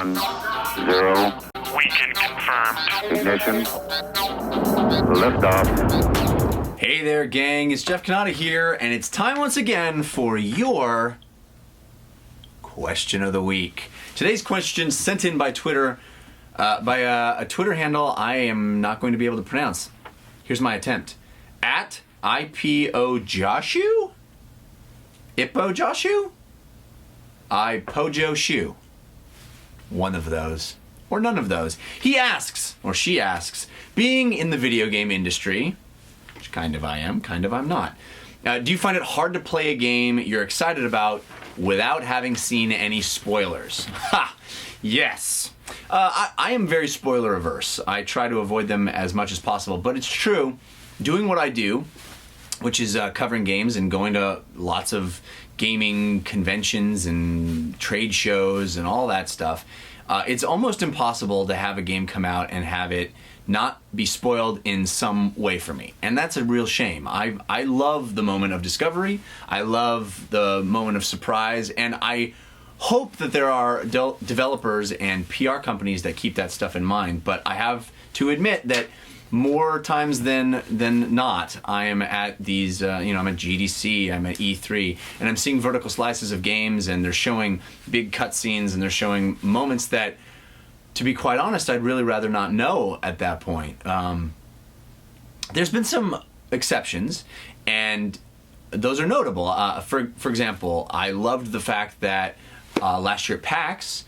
0. Weekend confirmed. Ignition. Liftoff. Hey there, gang. It's Jeff Cannata here, and it's time once again for your question of the week. Today's question sent in by Twitter, by a Twitter handle I am not going to be able to pronounce. Here's my attempt. At IPO Joshu? IPojo. One of those. Or none of those. He asks, or she asks, being in the video game industry, which kind of I am, kind of I'm not, do you find it hard to play a game you're excited about without having seen any spoilers? Ha! Yes. I am very spoiler averse. I try to avoid them as much as possible, but it's true, doing what I do, which is covering games and going to lots of gaming conventions and trade shows and all that stuff, it's almost impossible to have a game come out and have it not be spoiled in some way for me. And that's a real shame. I love the moment of discovery. I love the moment of surprise. And I hope that there are developers and PR companies that keep that stuff in mind. But I have to admit that more times than not, I am at these, I'm at GDC, I'm at E3, and I'm seeing vertical slices of games, and they're showing big cutscenes, and they're showing moments that, to be quite honest, I'd really rather not know at that point. There's been some exceptions, and those are notable. For example, I loved the fact that last year at PAX,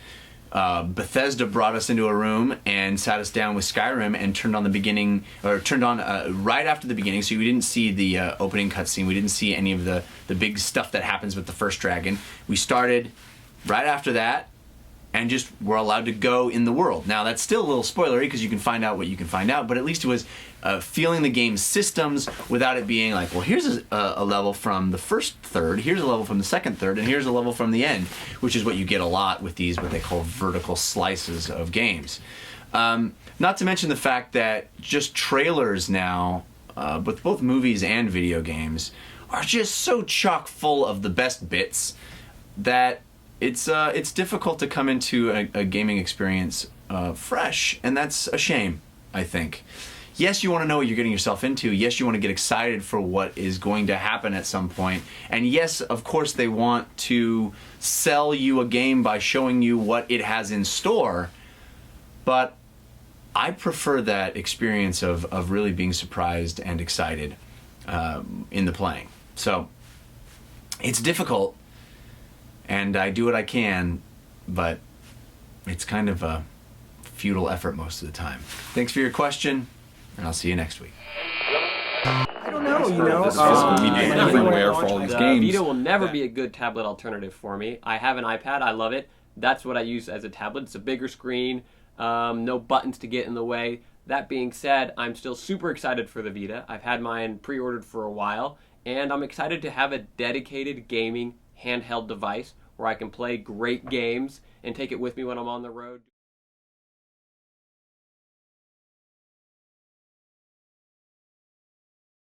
Bethesda brought us into a room and sat us down with Skyrim and turned on right after the beginning, so we didn't see the opening cutscene. We didn't see any of the big stuff that happens with the first dragon. We started right after that and just were allowed to go in the world. Now, that's still a little spoilery because you can find out what you can find out, but at least it was feeling the game's systems without it being like, well, here's a level from the first third, here's a level from the second third, and here's a level from the end, which is what you get a lot with these, what they call vertical slices of games. Not to mention the fact that just trailers now, with both movies and video games, are just so chock full of the best bits that it's difficult to come into a gaming experience fresh, and that's a shame, I think. Yes, you want to know what you're getting yourself into. Yes, you want to get excited for what is going to happen at some point. And yes, of course, they want to sell you a game by showing you what it has in store. But I prefer that experience of really being surprised and excited in the playing. So it's difficult, and I do what I can, but it's kind of a futile effort most of the time. Thanks for your question, and I'll see you next week. I don't know, This is going to be everywhere for all these games. Vita will never be a good tablet alternative for me. I have an iPad. I love it. That's what I use as a tablet. It's a bigger screen, no buttons to get in the way. That being said, I'm still super excited for the Vita. I've had mine pre-ordered for a while, and I'm excited to have a dedicated gaming handheld device where I can play great games and take it with me when I'm on the road.